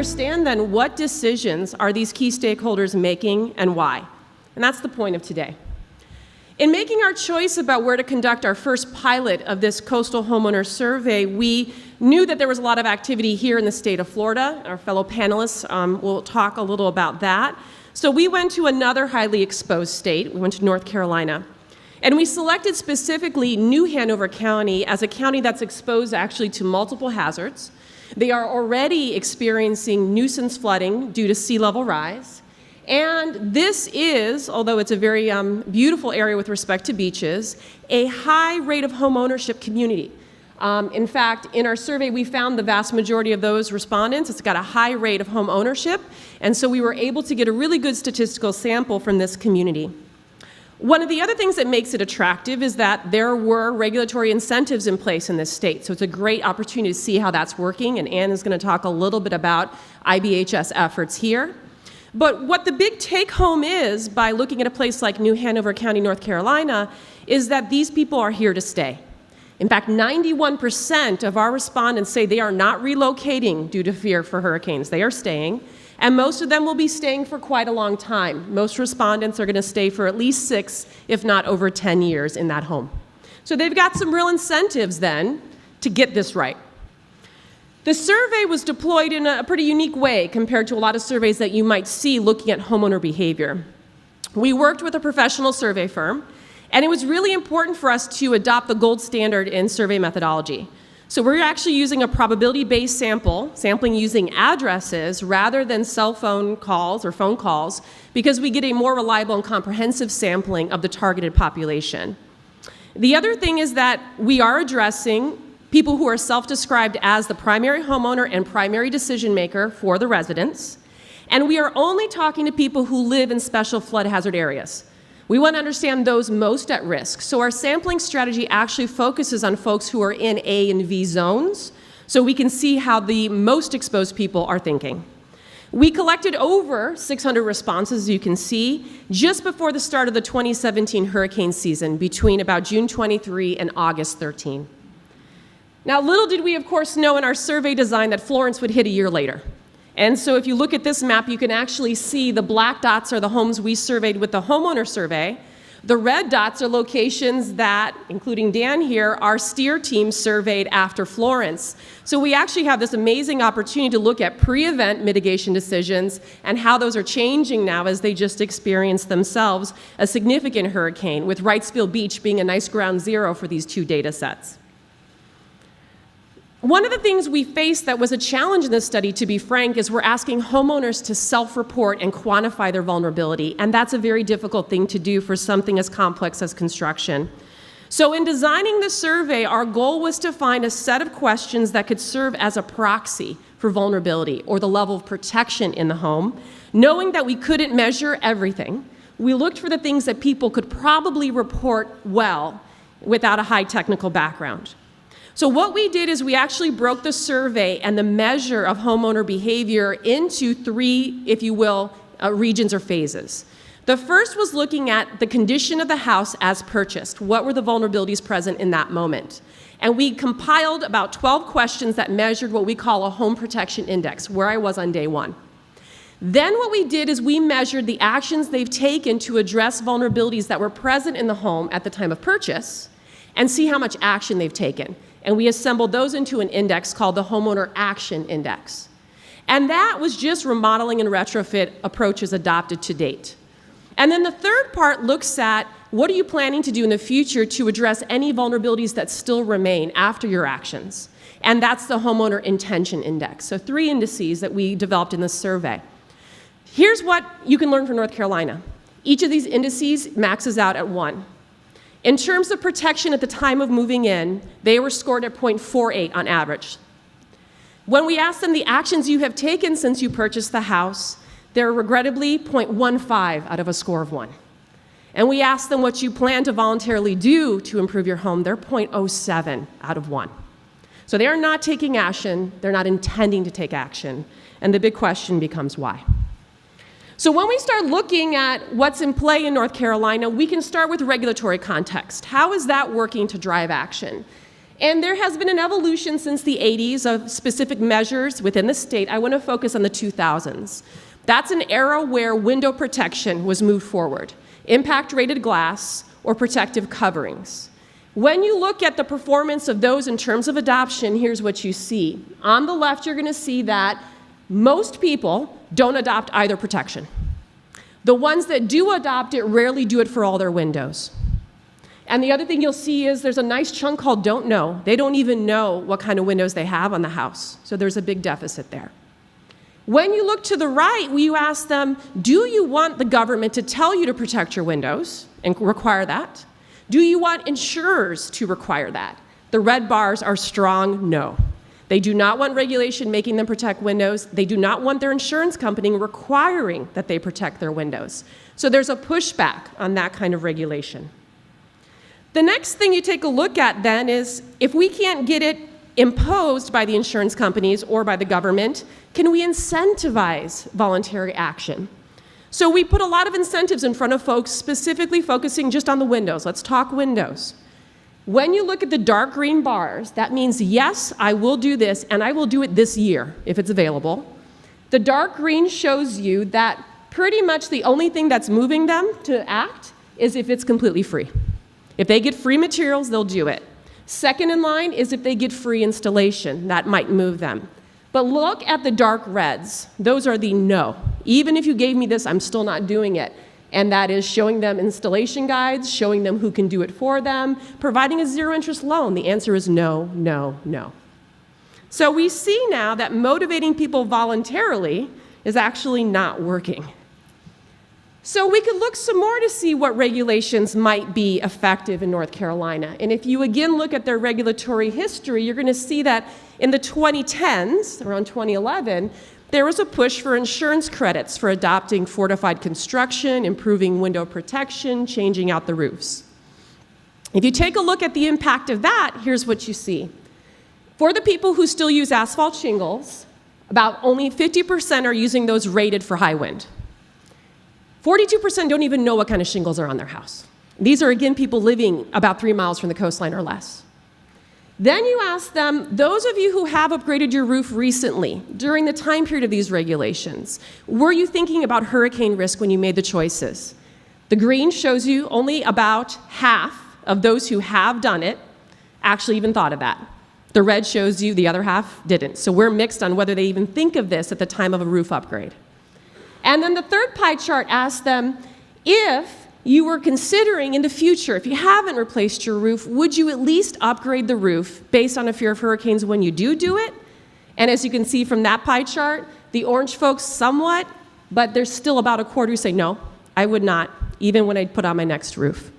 understand then what decisions are these key stakeholders making and why. And that's the point of today. In making our choice about where to conduct our first pilot of this coastal homeowner survey, we knew that there was a lot of activity here in the state of Florida. Our fellow panelists will talk a little about that. So we went to another highly exposed state. We went to North Carolina. And we selected specifically New Hanover County as a county that's exposed actually to multiple hazards. They are already experiencing nuisance flooding due to sea level rise. And this is, although it's a very beautiful area with respect to beaches, a high rate of home ownership community. In fact, in our survey, we found the vast majority of those respondents, it's got a high rate of home ownership, and so we were able to get a really good statistical sample from this community. One of the other things that makes it attractive is that there were regulatory incentives in place in this state, so it's a great opportunity to see how that's working, and Ann is going to talk a little bit about IBHS efforts here. But what the big take-home is by looking at a place like New Hanover County, North Carolina, is that these people are here to stay. In fact, 91% of our respondents say they are not relocating due to fear for hurricanes. They are staying, and most of them will be staying for quite a long time. Most respondents are going to stay for at least 6, if not over 10 years in that home. So they've got some real incentives then to get this right. The survey was deployed in a pretty unique way compared to a lot of surveys that you might see looking at homeowner behavior. We worked with a professional survey firm, and it was really important for us to adopt the gold standard in survey methodology. So we're actually using a probability-based sampling using addresses rather than cell phone calls or phone calls, because we get a more reliable and comprehensive sampling of the targeted population. The other thing is that we are addressing people who are self-described as the primary homeowner and primary decision maker for the residents. And we are only talking to people who live in special flood hazard areas. We want to understand those most at risk. So our sampling strategy actually focuses on folks who are in A and V zones, so we can see how the most exposed people are thinking. We collected over 600 responses, as you can see, just before the start of the 2017 hurricane season, between about June 23 and August 13. Now, little did we, of course, know in our survey design that Florence would hit a year later. And so if you look at this map, you can actually see the black dots are the homes we surveyed with the homeowner survey. The red dots are locations that, including Dan here, our STEER team surveyed after Florence. So we actually have this amazing opportunity to look at pre-event mitigation decisions and how those are changing now as they just experienced themselves a significant hurricane, with Wrightsville Beach being a nice ground zero for these 2 data sets. One of the things we faced that was a challenge in this study, to be frank, is we're asking homeowners to self-report and quantify their vulnerability, and that's a very difficult thing to do for something as complex as construction. So in designing the survey, our goal was to find a set of questions that could serve as a proxy for vulnerability or the level of protection in the home. Knowing that we couldn't measure everything, we looked for the things that people could probably report well without a high technical background. So what we did is we actually broke the survey and the measure of homeowner behavior into 3, if you will, regions or phases. The first was looking at the condition of the house as purchased. What were the vulnerabilities present in that moment? And we compiled about 12 questions that measured what we call a home protection index, where I was on day 1. Then what we did is we measured the actions they've taken to address vulnerabilities that were present in the home at the time of purchase and see how much action they've taken. And we assembled those into an index called the Homeowner Action Index. And that was just remodeling and retrofit approaches adopted to date. And then the third part looks at what are you planning to do in the future to address any vulnerabilities that still remain after your actions. And that's the Homeowner Intention Index. So 3 indices that we developed in this survey. Here's what you can learn from North Carolina. Each of these indices maxes out at 1. In terms of protection at the time of moving in, they were scored at 0.48 on average. When we asked them the actions you have taken since you purchased the house, they're regrettably 0.15 out of a score of 1. And we asked them what you plan to voluntarily do to improve your home, they're 0.07 out of 1. So they are not taking action, they're not intending to take action, and the big question becomes why. So when we start looking at what's in play in North Carolina, we can start with regulatory context. How is that working to drive action? And there has been an evolution since the 80s of specific measures within the state. I want to focus on the 2000s. That's an era where window protection was moved forward, impact-rated glass or protective coverings. When you look at the performance of those in terms of adoption, here's what you see. On the left, you're going to see that most people don't adopt either protection. The ones that do adopt it rarely do it for all their windows. And the other thing you'll see is there's a nice chunk called don't know. They don't even know what kind of windows they have on the house. So there's a big deficit there. When you look to the right, you ask them, do you want the government to tell you to protect your windows and require that? Do you want insurers to require that? The red bars are strong no. They do not want regulation making them protect windows. They do not want their insurance company requiring that they protect their windows. So there's a pushback on that kind of regulation. The next thing you take a look at then is if we can't get it imposed by the insurance companies or by the government, can we incentivize voluntary action? So we put a lot of incentives in front of folks, specifically focusing just on the windows. Let's talk windows. When you look at the dark green bars, that means, yes, I will do this, and I will do it this year if it's available. The dark green shows you that pretty much the only thing that's moving them to act is if it's completely free. If they get free materials, they'll do it. Second in line is if they get free installation. That might move them. But look at the dark reds. Those are the no. Even if you gave me this, I'm still not doing it. And that is showing them installation guides, showing them who can do it for them, providing a zero-interest loan. The answer is no, no, no. So we see now that motivating people voluntarily is actually not working. So we could look some more to see what regulations might be effective in North Carolina. And if you again look at their regulatory history, you're going to see that in the 2010s, around 2011, there was a push for insurance credits for adopting fortified construction, improving window protection, changing out the roofs. If you take a look at the impact of that, here's what you see. For the people who still use asphalt shingles, about only 50% are using those rated for high wind. 42% don't even know what kind of shingles are on their house. These are, again, people living about 3 miles from the coastline or less. Then you ask them, those of you who have upgraded your roof recently, during the time period of these regulations, were you thinking about hurricane risk when you made the choices? The green shows you only about half of those who have done it actually even thought of that. The red shows you the other half didn't. So we're mixed on whether they even think of this at the time of a roof upgrade. And then the third pie chart asks them, if you were considering in the future, if you haven't replaced your roof, would you at least upgrade the roof based on a fear of hurricanes when you do it? And as you can see from that pie chart, the orange folks somewhat, but there's still about a quarter who say, no, I would not, even when I put on my next roof.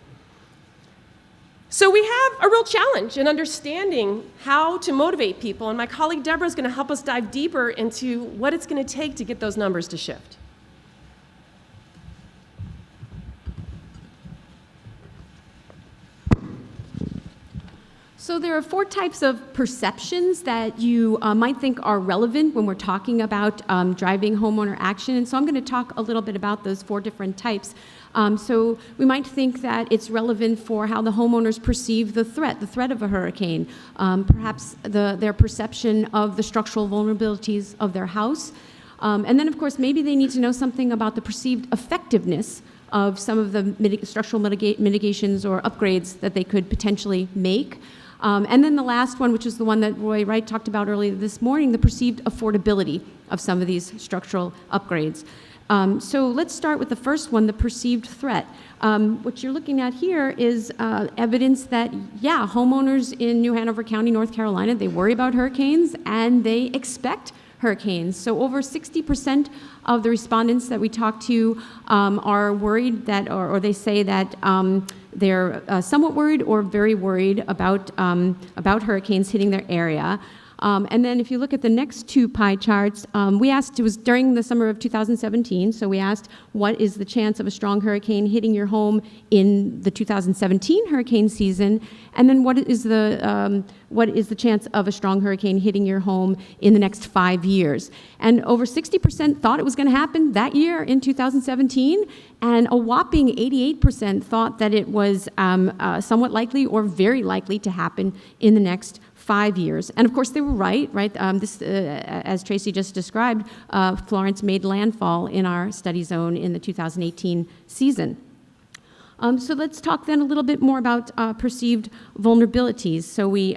So we have a real challenge in understanding how to motivate people, and my colleague Debra is going to help us dive deeper into what it's going to take to get those numbers to shift. So there are 4 types of perceptions that you might think are relevant when we're talking about driving homeowner action. And so I'm going to talk a little bit about those 4 different types. So we might think that it's relevant for how the homeowners perceive the threat of a hurricane, perhaps their perception of the structural vulnerabilities of their house. And then, of course, maybe they need to know something about the perceived effectiveness of some of the structural mitigations or upgrades that they could potentially make. And then the last one, which is the one that Roy Wright talked about earlier this morning, the perceived affordability of some of these structural upgrades. So let's start with the first one, the perceived threat. What you're looking at here is evidence that, yeah, homeowners in New Hanover County, North Carolina, they worry about hurricanes and they expect hurricanes. So over 60% of the respondents that we talked to are worried that, or they say that they're somewhat worried or very worried about hurricanes hitting their area. And then if you look at the next two pie charts, we asked, it was during the summer of 2017, so we asked what is the chance of a strong hurricane hitting your home in the 2017 hurricane season, and then what is the chance of a strong hurricane hitting your home in the next 5 years. And over 60% thought it was going to happen that year in 2017, and a whopping 88% thought that it was somewhat likely or very likely to happen in the next 5 years. And of course, they were right? As Tracy just described, Florence made landfall in our study zone in the 2018 season. So let's talk then a little bit more about perceived vulnerabilities. So we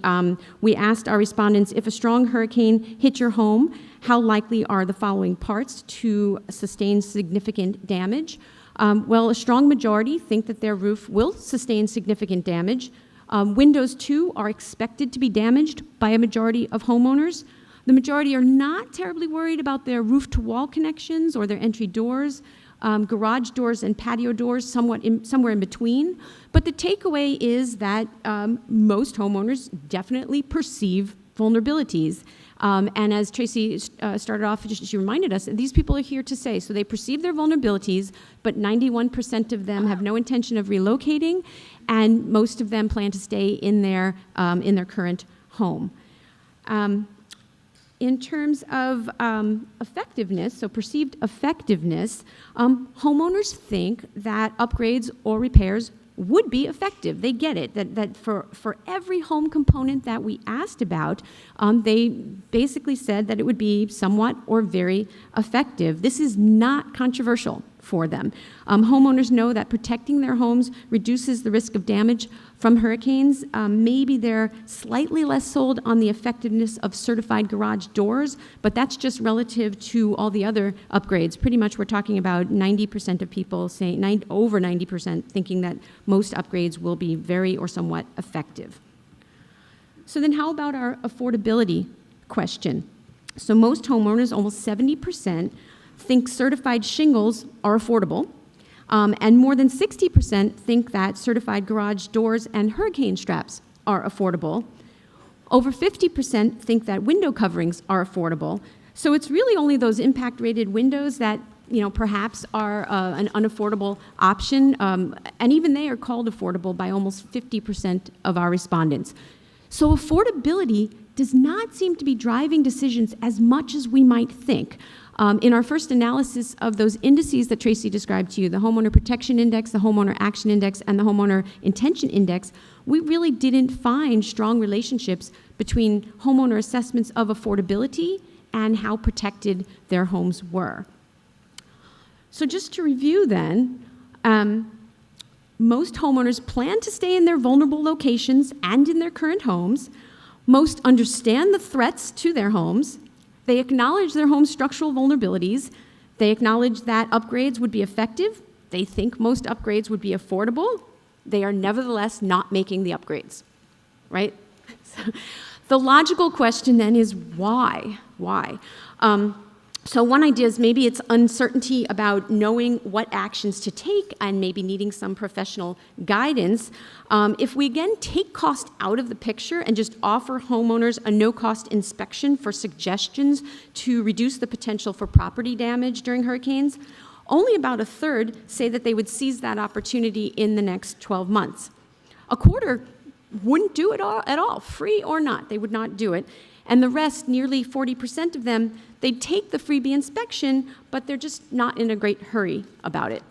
asked our respondents, if a strong hurricane hit your home, how likely are the following parts to sustain significant damage? Well, a strong majority think that their roof will sustain significant damage. Windows, too, are expected to be damaged by a majority of homeowners. The majority are not terribly worried about their roof-to-wall connections or their entry doors. Garage doors and patio doors somewhere in between. But the takeaway is that most homeowners definitely perceive vulnerabilities. And as Tracy started off, she reminded us, these people are here to stay. So they perceive their vulnerabilities, but 91% of them have no intention of relocating, and most of them plan to stay in their current home. In terms of effectiveness, so perceived effectiveness, homeowners think that upgrades or repairs would be effective. They get it, that for every home component that we asked about, they basically said that it would be somewhat or very effective. This is not controversial for them. Homeowners know that protecting their homes reduces the risk of damage from hurricanes. Maybe they're slightly less sold on the effectiveness of certified garage doors, but that's just relative to all the other upgrades. Pretty much we're talking about 90% of people saying, over 90% thinking that most upgrades will be very or somewhat effective. So then how about our affordability question? So most homeowners, almost 70%, think certified shingles are affordable. And more than 60% think that certified garage doors and hurricane straps are affordable. Over 50% think that window coverings are affordable. So it's really only those impact-rated windows that perhaps are an unaffordable option, and even they are called affordable by almost 50% of our respondents. So affordability does not seem to be driving decisions as much as we might think. In our first analysis of those indices that Tracy described to you, the Homeowner Protection Index, the Homeowner Action Index, and the Homeowner Intention Index, we really didn't find strong relationships between homeowner assessments of affordability and how protected their homes were. So just to review then, most homeowners plan to stay in their vulnerable locations and in their current homes. Most understand the threats to their homes. They acknowledge their home's structural vulnerabilities. They acknowledge that upgrades would be effective. They think most upgrades would be affordable. They are nevertheless not making the upgrades, right? So the logical question then is why? Why? So one idea is maybe it's uncertainty about knowing what actions to take and maybe needing some professional guidance. If we again take cost out of the picture and just offer homeowners a no-cost inspection for suggestions to reduce the potential for property damage during hurricanes, only about a third say that they would seize that opportunity in the next 12 months. A quarter wouldn't do it at all, free or not, they would not do it. And the rest, nearly 40% of them, they'd take the freebie inspection, but they're just not in a great hurry about it.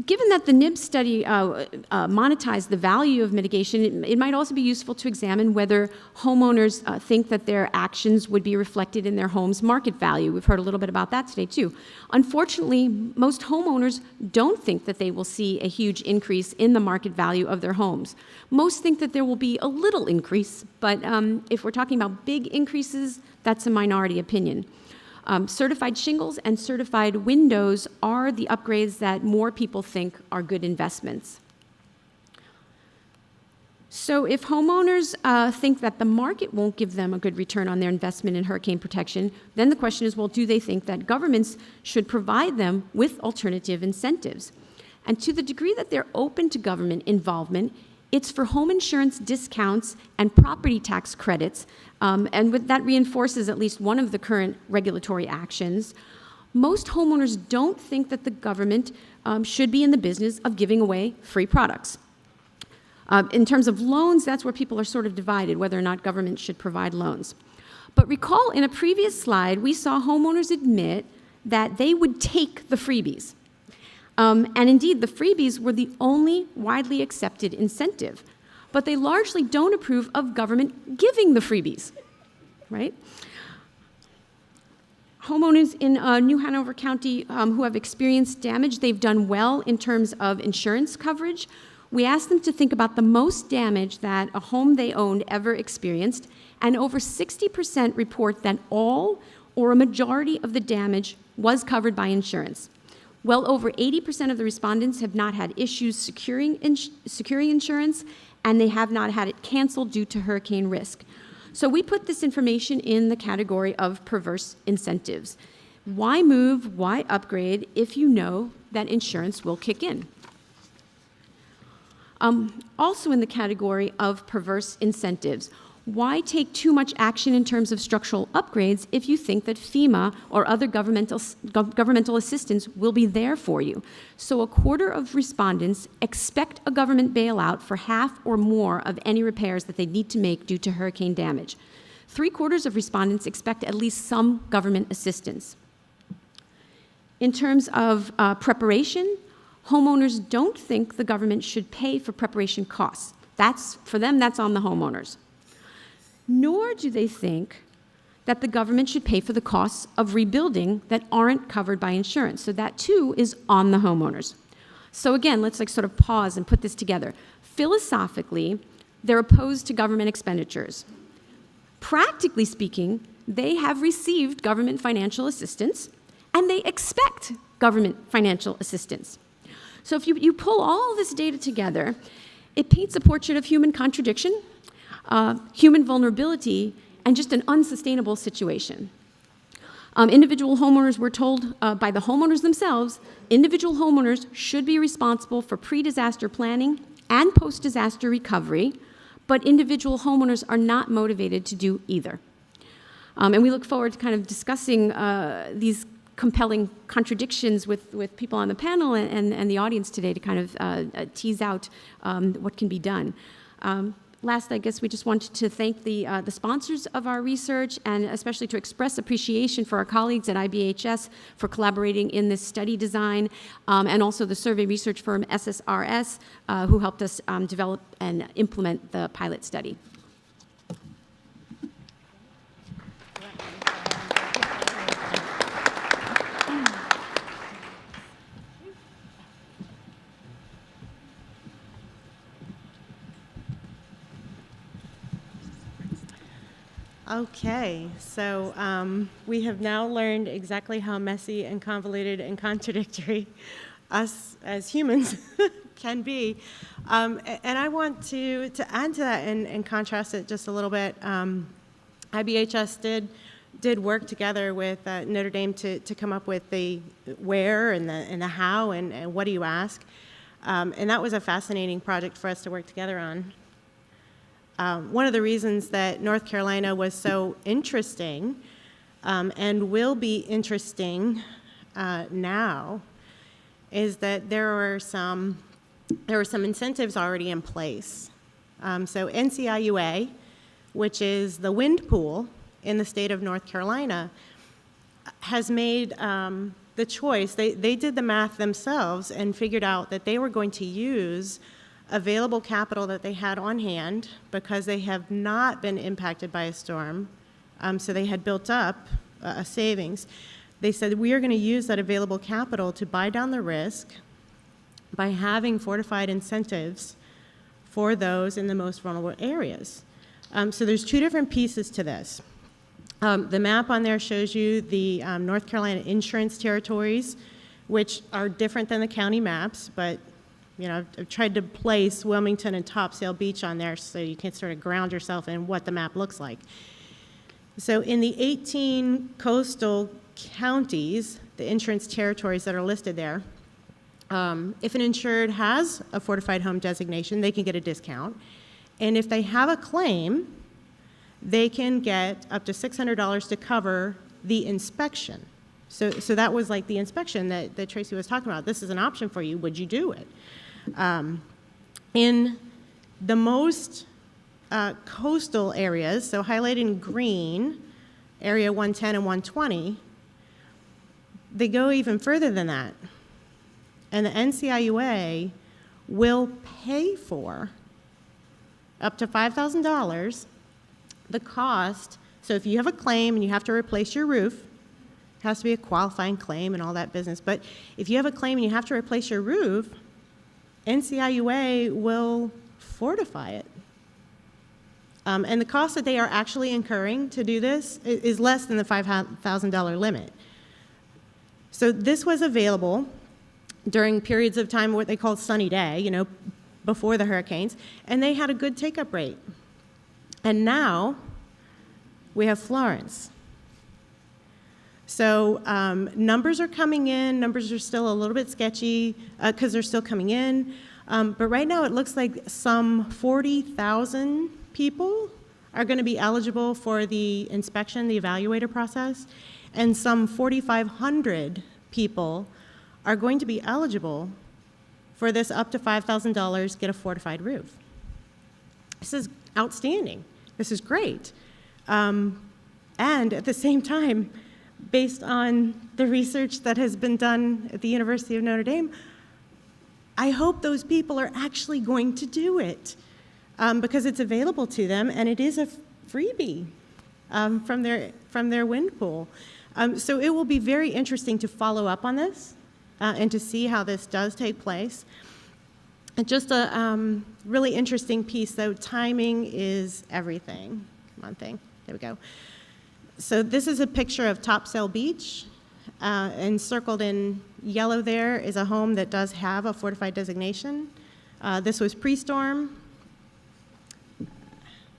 Given that the NIBS study monetized the value of mitigation, it might also be useful to examine whether homeowners think that their actions would be reflected in their home's market value. We've heard a little bit about that today, too. Unfortunately, most homeowners don't think that they will see a huge increase in the market value of their homes. Most think that there will be a little increase, but if we're talking about big increases, that's a minority opinion. Certified shingles and certified windows are the upgrades that more people think are good investments. So if homeowners think that the market won't give them a good return on their investment in hurricane protection, then the question is, well, do they think that governments should provide them with alternative incentives? And to the degree that they're open to government involvement, It's for home insurance discounts and property tax credits, that reinforces at least one of the current regulatory actions. Most homeowners don't think that the government should be in the business of giving away free products. In terms of loans, that's where people are sort of divided, whether or not government should provide loans. But recall in a previous slide, we saw homeowners admit that they would take the freebies. And indeed, the freebies were the only widely accepted incentive. But they largely don't approve of government giving the freebies, right? Homeowners in New Hanover County who have experienced damage, they've done well in terms of insurance coverage. We asked them to think about the most damage that a home they owned ever experienced, and over 60% report that all or a majority of the damage was covered by insurance. Well over 80% of the respondents have not had issues securing insurance, and they have not had it canceled due to hurricane risk. So we put this information in the category of perverse incentives. Why move, why upgrade if you know that insurance will kick in? Also in the category of perverse incentives, why take too much action in terms of structural upgrades if you think that FEMA or other governmental assistance will be there for you? So a quarter of respondents expect a government bailout for half or more of any repairs that they need to make due to hurricane damage. 3/4 of respondents expect at least some government assistance. In terms of preparation, homeowners don't think the government should pay for preparation costs. For them, that's on the homeowners. Nor do they think that the government should pay for the costs of rebuilding that aren't covered by insurance. So that too is on the homeowners. So again, let's sort of pause and put this together. Philosophically, they're opposed to government expenditures. Practically speaking, they have received government financial assistance, and they expect government financial assistance. So if you pull all this data together, it paints a portrait of human contradiction, human vulnerability, and just an unsustainable situation. Individual homeowners were told by the homeowners themselves, individual homeowners should be responsible for pre-disaster planning and post-disaster recovery, but individual homeowners are not motivated to do either. And we look forward to kind of discussing these compelling contradictions with people on the panel and the audience today to kind of tease out what can be done. Last, I guess we just wanted to thank the sponsors of our research, and especially to express appreciation for our colleagues at IBHS for collaborating in this study design, and also the survey research firm SSRS, who helped us develop and implement the pilot study. Okay, so we have now learned exactly how messy and convoluted and contradictory us as humans can be. And I want to add to that and contrast it just a little bit. IBHS did work together with Notre Dame to come up with the where and the how and what do you ask. And that was a fascinating project for us to work together on. One of the reasons that North Carolina was so interesting and will be interesting now is that there were some incentives already in place. So NCIUA, which is the wind pool in the state of North Carolina, has made the choice. They did the math themselves and figured out that they were going to use available capital that they had on hand because they have not been impacted by a storm, so they had built up a savings. They said, we are going to use that available capital to buy down the risk by having fortified incentives for those in the most vulnerable areas. So there's two different pieces to this. The map on there shows you the North Carolina insurance territories, which are different than the county maps, but I've tried to place Wilmington and Topsail Beach on there so you can sort of ground yourself in what the map looks like. So in the 18 coastal counties, the insurance territories that are listed there, If an insured has a fortified home designation, they can get a discount. And if they have a claim, they can get up to $600 to cover the inspection. So that was like the inspection that Tracy was talking about. This is an option for you. Would you do it? In the most coastal areas, so highlighted in green, area 110 and 120, they go even further than that. And the NCIUA will pay for up to $5,000 the cost. So if you have a claim and you have to replace your roof, it has to be a qualifying claim and all that business. But if you have a claim and you have to replace your roof, NCIUA will fortify it. And the cost that they are actually incurring to do this is less than the $5,000 limit. So this was available during periods of time, what they called sunny day, before the hurricanes, and they had a good take-up rate. And now we have Florence. So numbers are coming in. Numbers are still a little bit sketchy because they're still coming in. But right now it looks like some 40,000 people are going to be eligible for the inspection, the evaluator process, and some 4,500 people are going to be eligible for this up to $5,000 get a fortified roof. This is outstanding. This is great. And at the same time, based on the research that has been done at the University of Notre Dame, I hope those people are actually going to do it because it's available to them and it is a freebie from their wind pool. So it will be very interesting to follow up on this and to see how this does take place. And just a really interesting piece, though, timing is everything. Come on, thing. There we go. So this is a picture of Topsail Beach, and circled in yellow there is a home that does have a fortified designation. This was pre-storm.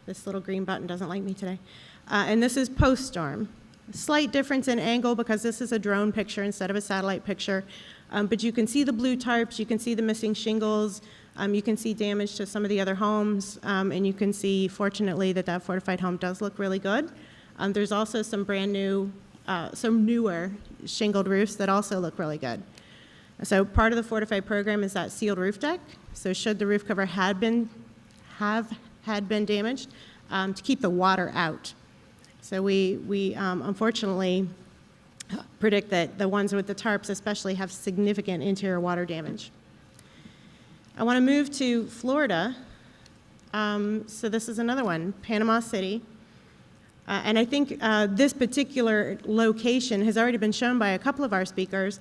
This little green button doesn't like me today. And this is post-storm. Slight difference in angle because this is a drone picture instead of a satellite picture. But you can see the blue tarps, you can see the missing shingles, you can see damage to some of the other homes, and you can see, fortunately, that fortified home does look really good. There's also some brand new, some newer shingled roofs that also look really good. So part of the fortified program is that sealed roof deck. So should the roof cover had been damaged, to keep the water out. So we unfortunately predict that the ones with the tarps especially have significant interior water damage. I want to move to Florida. So this is another one, Panama City. And I think this particular location has already been shown by a couple of our speakers.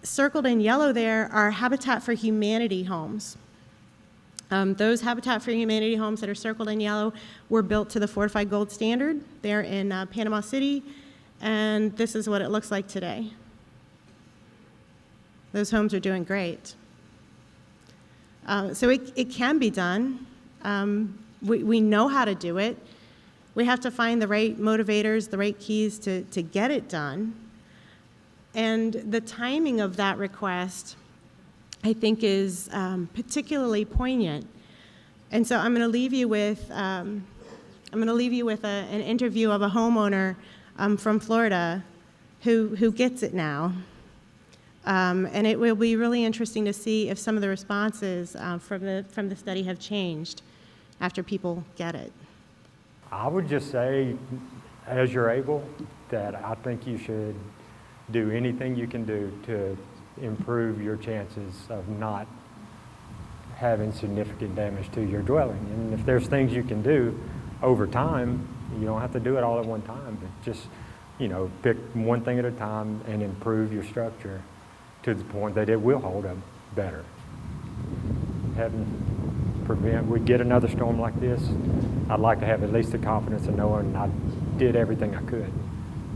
Circled in yellow there are Habitat for Humanity homes. Those Habitat for Humanity homes that are circled in yellow were built to the Fortified Gold standard. They're in Panama City, and this is what it looks like today. Those homes are doing great. So it can be done. We know how to do it. We have to find the right motivators, the right keys to get it done. And the timing of that request, I think, is particularly poignant. And so I'm going to leave you with an interview of a homeowner from Florida who gets it now. And it will be really interesting to see if some of the responses from the study have changed after people get it. I would just say, as you're able, that I think you should do anything you can do to improve your chances of not having significant damage to your dwelling. And if there's things you can do over time, you don't have to do it all at one time, but just, pick one thing at a time and improve your structure to the point that it will hold up better. We get another storm like this, I'd like to have at least the confidence of knowing I did everything I could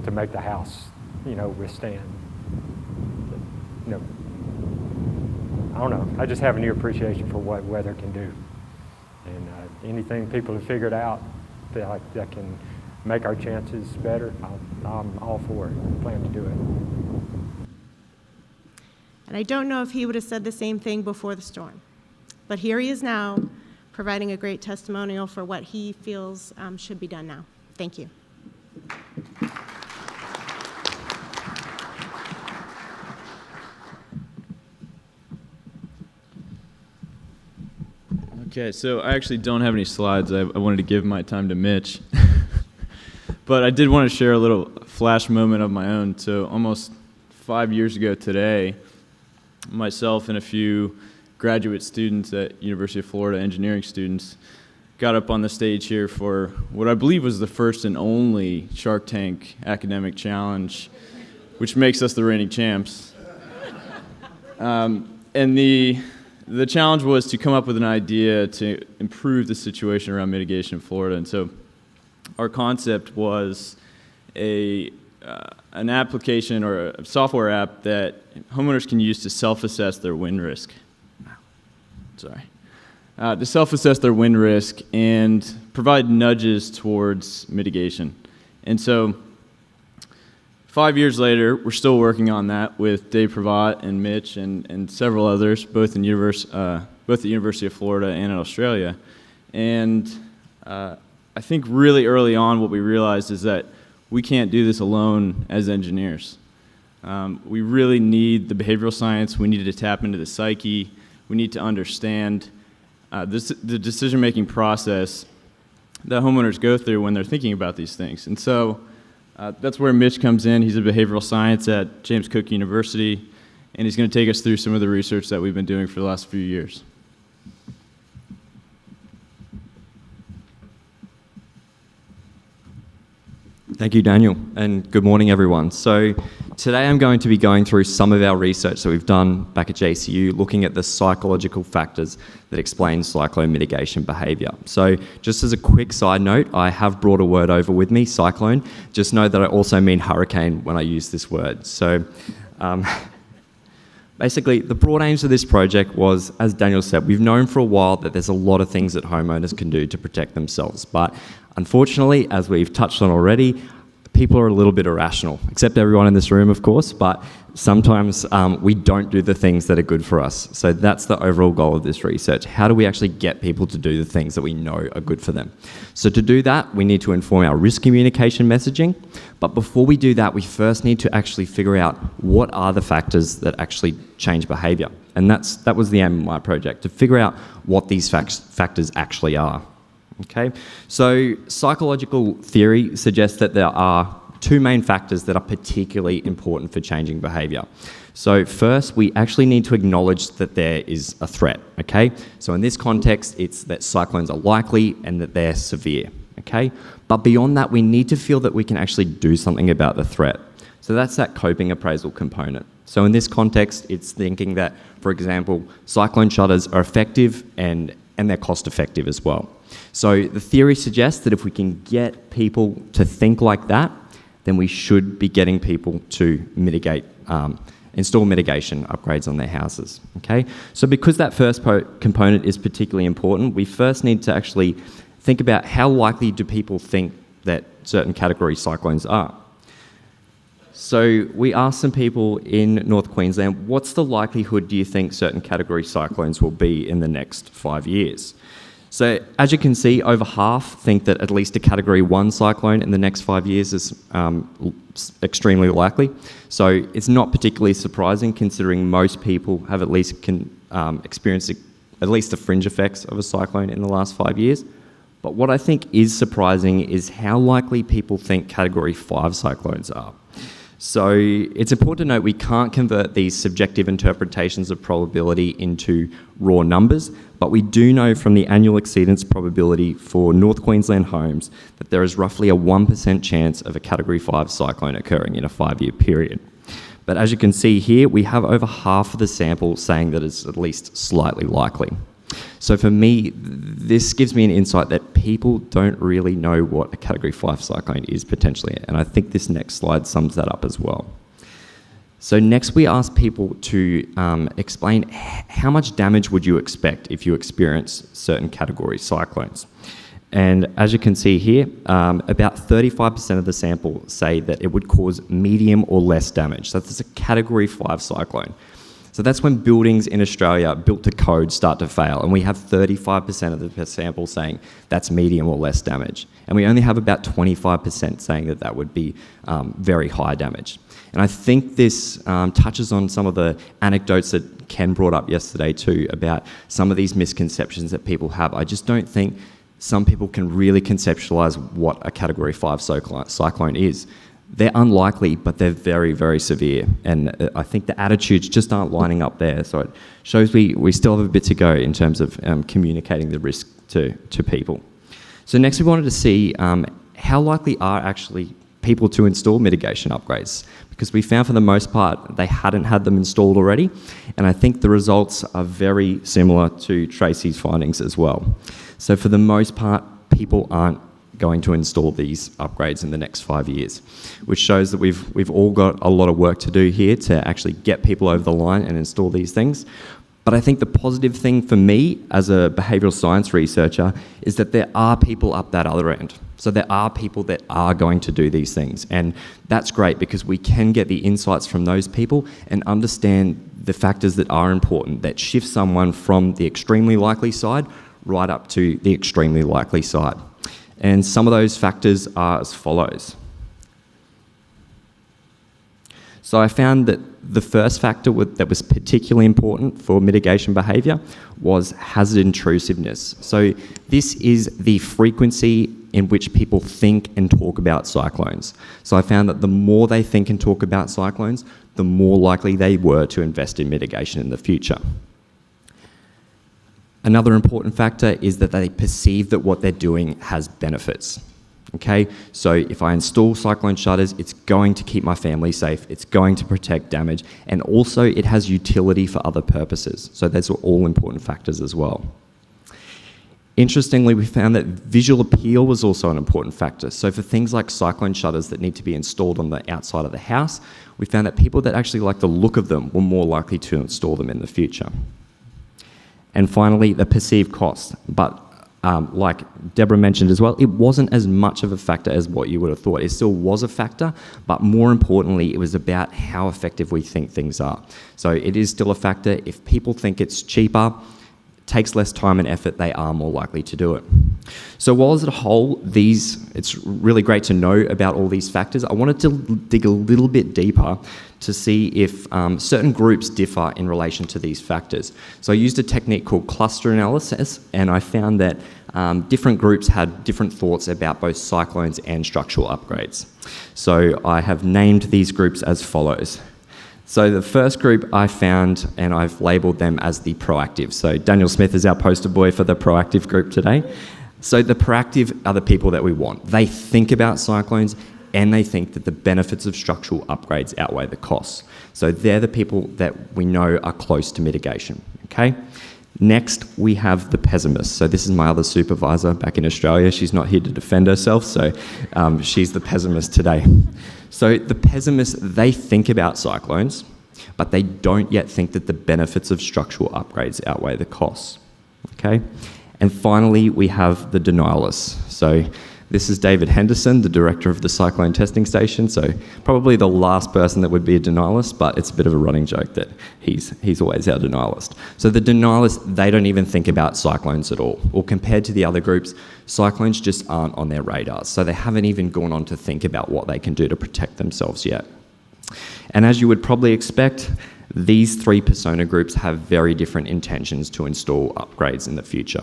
to make the house, withstand. I don't know. I just have a new appreciation for what weather can do. And anything people have figured out that can make our chances better, I'm all for it. I plan to do it. And I don't know if he would have said the same thing before the storm. But here he is now, providing a great testimonial for what he feels should be done now. Thank you. Okay, so I actually don't have any slides. I wanted to give my time to Mitch. But I did want to share a little flash moment of my own. So almost 5 years ago today, myself and a few graduate students at University of Florida, engineering students, got up on the stage here for what I believe was the first and only Shark Tank academic challenge, which makes us the reigning champs. And the challenge was to come up with an idea to improve the situation around mitigation in Florida. And so our concept was an application or a software app that homeowners can use to self-assess their wind risk. To self-assess their wind risk and provide nudges towards mitigation. And so 5 years later, we're still working on that with Debra and Mitch and several others, both at the University of Florida and in Australia. And I think really early on what we realized is that we can't do this alone as engineers. We really need the behavioral science. We need to tap into the psyche. We need to understand the decision-making process that homeowners go through when they're thinking about these things. And so that's where Mitch comes in. He's a behavioral science at James Cook University, and he's going to take us through some of the research that we've been doing for the last few years. Thank you, Daniel, and good morning, everyone. So today I'm going to be going through some of our research that we've done back at JCU, looking at the psychological factors that explain cyclone mitigation behaviour. So just as a quick side note, I have brought a word over with me, cyclone. Just know that I also mean hurricane when I use this word. So basically, the broad aims of this project was, as Daniel said, we've known for a while that there's a lot of things that homeowners can do to protect themselves. But unfortunately, as we've touched on already, people are a little bit irrational, except everyone in this room, of course, but sometimes we don't do the things that are good for us. So that's the overall goal of this research. How do we actually get people to do the things that we know are good for them? So to do that, we need to inform our risk communication messaging. But before we do that, we first need to actually figure out what are the factors that actually change behaviour. And that was the aim of my project, to figure out what these factors actually are. Okay, so psychological theory suggests that there are two main factors that are particularly important for changing behaviour. So first, we actually need to acknowledge that there is a threat, okay? So in this context, it's that cyclones are likely and that they're severe, okay? But beyond that, we need to feel that we can actually do something about the threat. So that's that coping appraisal component. So in this context, it's thinking that, for example, cyclone shutters are effective and they're cost effective as well. So the theory suggests that if we can get people to think like that, then we should be getting people to mitigate, install mitigation upgrades on their houses, okay? So because that first component is particularly important, we first need to actually think about how likely do people think that certain category cyclones are. So we asked some people in North Queensland, what's the likelihood do you think certain category cyclones will be in the next 5 years? So as you can see, over half think that at least a Category 1 cyclone in the next 5 years is extremely likely. So it's not particularly surprising considering most people have at least experienced at least the fringe effects of a cyclone in the last 5 years. But what I think is surprising is how likely people think Category 5 cyclones are. So it's important to note we can't convert these subjective interpretations of probability into raw numbers, but we do know from the annual exceedance probability for North Queensland homes that there is roughly a 1% chance of a Category 5 cyclone occurring in a 5-year period. But as you can see here, we have over half of the sample saying that it's at least slightly likely. So for me, this gives me an insight that people don't really know what a Category 5 cyclone is potentially, and I think this next slide sums that up as well. So next we asked people to explain how much damage would you expect if you experience certain category cyclones. And as you can see here, about 35% of the sample say that it would cause medium or less damage. So that's a Category 5 cyclone. So that's when buildings in Australia built to code start to fail, and we have 35% of the sample saying that's medium or less damage. And we only have about 25% saying that that would be very high damage. And I think this touches on some of the anecdotes that Ken brought up yesterday too about some of these misconceptions that people have. I just don't think some people can really conceptualise what a Category 5 cyclone is. They're unlikely, but they're very, very severe. And I think the attitudes just aren't lining up there. So it shows we still have a bit to go in terms of communicating the risk to people. So next we wanted to see how likely are actually people to install mitigation upgrades, because we found for the most part they hadn't had them installed already. And I think the results are very similar to Tracy's findings as well. So for the most part, people aren't going to install these upgrades in the next 5 years, which shows that we've all got a lot of work to do here to actually get people over the line and install these things. But I think the positive thing for me as a behavioural science researcher is that there are people up that other end. So there are people that are going to do these things, and that's great because we can get the insights from those people and understand the factors that are important that shift someone from the extremely likely side right up to the extremely likely side. And some of those factors are as follows. So I found that the first factor that was particularly important for mitigation behaviour was hazard intrusiveness. So this is the frequency in which people think and talk about cyclones. So I found that the more they think and talk about cyclones, the more likely they were to invest in mitigation in the future. Another important factor is that they perceive that what they're doing has benefits. Okay, so if I install cyclone shutters, it's going to keep my family safe, it's going to protect damage, and also it has utility for other purposes. So those are all important factors as well. Interestingly, we found that visual appeal was also an important factor. So for things like cyclone shutters that need to be installed on the outside of the house, we found that people that actually like the look of them were more likely to install them in the future. And finally, the perceived cost. But like Debra mentioned as well, it wasn't as much of a factor as what you would have thought. It still was a factor, but more importantly, it was about how effective we think things are. So it is still a factor. If people think it's cheaper, takes less time and effort, they are more likely to do it. So while as a whole, it's really great to know about all these factors, I wanted to dig a little bit deeper to see if certain groups differ in relation to these factors. So I used a technique called cluster analysis, and I found that different groups had different thoughts about both cyclones and structural upgrades. So I have named these groups as follows. So the first group I found, and I've labelled them as the proactive. So Daniel Smith is our poster boy for the proactive group today. So the proactive are the people that we want. They think about cyclones and they think that the benefits of structural upgrades outweigh the costs. So they're the people that we know are close to mitigation, okay? Next, we have the pessimists. So this is my other supervisor back in Australia. She's not here to defend herself, so she's the pessimist today. So the pessimists, they think about cyclones, but they don't yet think that the benefits of structural upgrades outweigh the costs, okay? And finally, we have the denialists. So this is David Henderson, the director of the Cyclone Testing Station, so probably the last person that would be a denialist, but it's a bit of a running joke that he's always our denialist. So the denialists, they don't even think about cyclones at all. Or compared to the other groups, cyclones just aren't on their radars, so they haven't even gone on to think about what they can do to protect themselves yet. And as you would probably expect, these three persona groups have very different intentions to install upgrades in the future.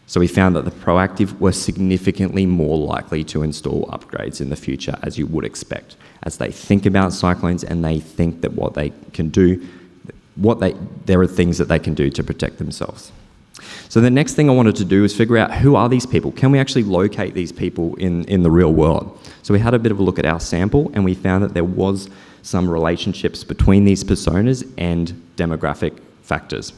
So we found that the proactive were significantly more likely to install upgrades in the future, as you would expect, as they think about cyclones and they think that what they can do, there are things that they can do to protect themselves. So the next thing I wanted to do was figure out who are these people? Can we actually locate these people in the real world? So we had a bit of a look at our sample and we found that there was some relationships between these personas and demographic factors.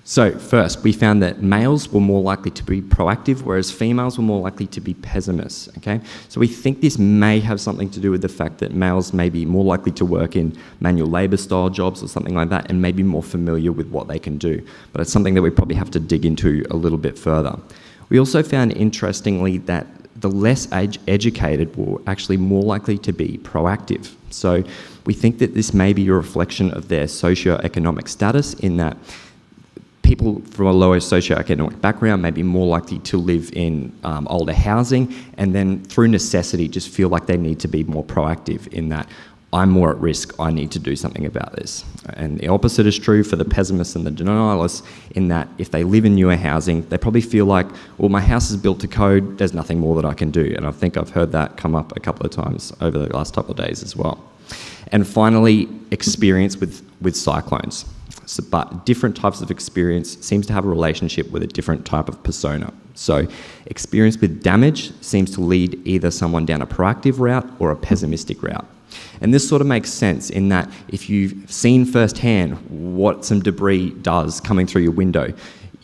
So first, we found that males were more likely to be proactive, whereas females were more likely to be pessimists, okay? So we think this may have something to do with the fact that males may be more likely to work in manual labour style jobs or something like that and may be more familiar with what they can do. But it's something that we probably have to dig into a little bit further. We also found, interestingly, that the less educated were actually more likely to be proactive. So we think that this may be a reflection of their socioeconomic status, in that people from a lower socioeconomic background may be more likely to live in older housing, and then through necessity just feel like they need to be more proactive in that, I'm more at risk, I need to do something about this. And the opposite is true for the pessimists and the denialists, in that if they live in newer housing, they probably feel like, well, my house is built to code, there's nothing more that I can do. And I think I've heard that come up a couple of times over the last couple of days as well. And finally, experience with cyclones. So, but different types of experience seems to have a relationship with a different type of persona. So experience with damage seems to lead either someone down a proactive route or a pessimistic route. And this sort of makes sense in that if you've seen firsthand what some debris does coming through your window,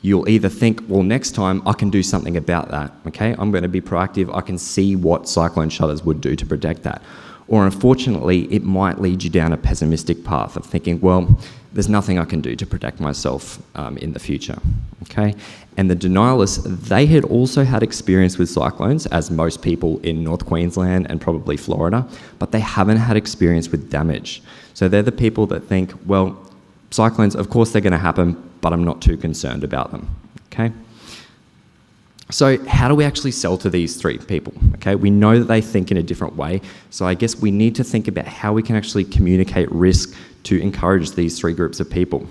you'll either think, well, next time I can do something about that, okay? I'm going to be proactive, I can see what cyclone shutters would do to protect that. Or unfortunately, it might lead you down a pessimistic path of thinking, well, there's nothing I can do to protect myself in the future, okay? And the denialists, they had also had experience with cyclones, as most people in North Queensland and probably Florida, but they haven't had experience with damage. So they're the people that think, well, cyclones, of course they're going to happen, but I'm not too concerned about them, okay? So how do we actually sell to these three people? Okay, we know that they think in a different way, so I guess we need to think about how we can actually communicate risk to encourage these three groups of people.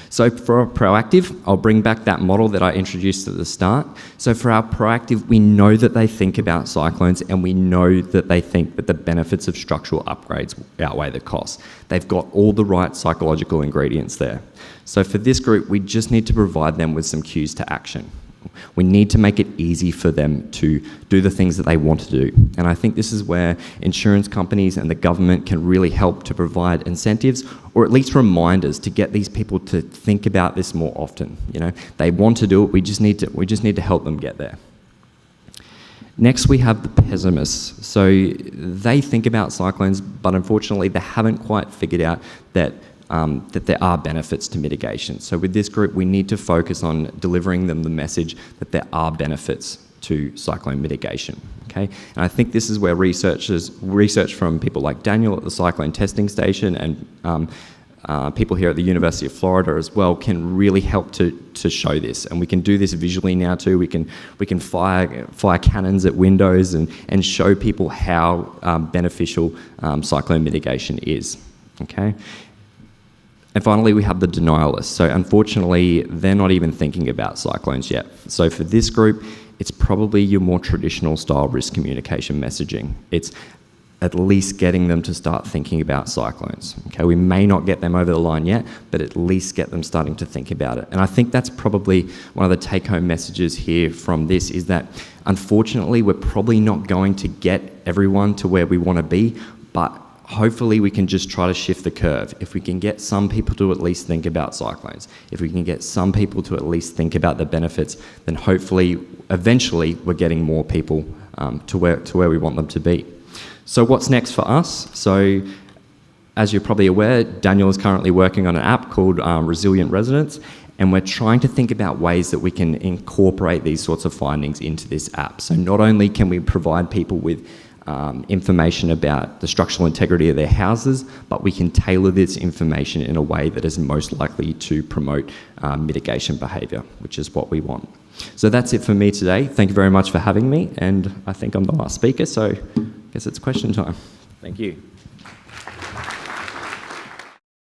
So for our proactive, I'll bring back that model that I introduced at the start. So for our proactive, we know that they think about cyclones, and we know that they think that the benefits of structural upgrades outweigh the costs. They've got all the right psychological ingredients there. So for this group, we just need to provide them with some cues to action. We need to make it easy for them to do the things that they want to do. And I think this is where insurance companies and the government can really help to provide incentives, or at least reminders, to get these people to think about this more often. You know, they want to do it, we just need to help them get there. Next, we have the pessimists. So they think about cyclones, but unfortunately they haven't quite figured out that there are benefits to mitigation. So with this group, we need to focus on delivering them the message that there are benefits to cyclone mitigation, okay? And I think this is where research from people like Daniel at the Cyclone Testing Station and people here at the University of Florida as well can really help to show this. And we can do this visually now too. We can fire cannons at windows and show people how beneficial cyclone mitigation is, okay? And finally, we have the denialists. So unfortunately, they're not even thinking about cyclones yet. So for this group, it's probably your more traditional style risk communication messaging. It's at least getting them to start thinking about cyclones. Okay, we may not get them over the line yet, but at least get them starting to think about it. And I think that's probably one of the take-home messages here from this, is that unfortunately, we're probably not going to get everyone to where we want to be, but hopefully we can just try to shift the curve. If we can get some people to at least think about cyclones, if we can get some people to at least think about the benefits, then hopefully, eventually, we're getting more people to where we want them to be. So what's next for us? So as you're probably aware, Daniel is currently working on an app called Resilient Residents, and we're trying to think about ways that we can incorporate these sorts of findings into this app. So not only can we provide people with information about the structural integrity of their houses, but we can tailor this information in a way that is most likely to promote mitigation behaviour, which is what we want. So that's it for me today. Thank you very much for having me, and I think I'm the last speaker, so I guess it's question time. Thank you.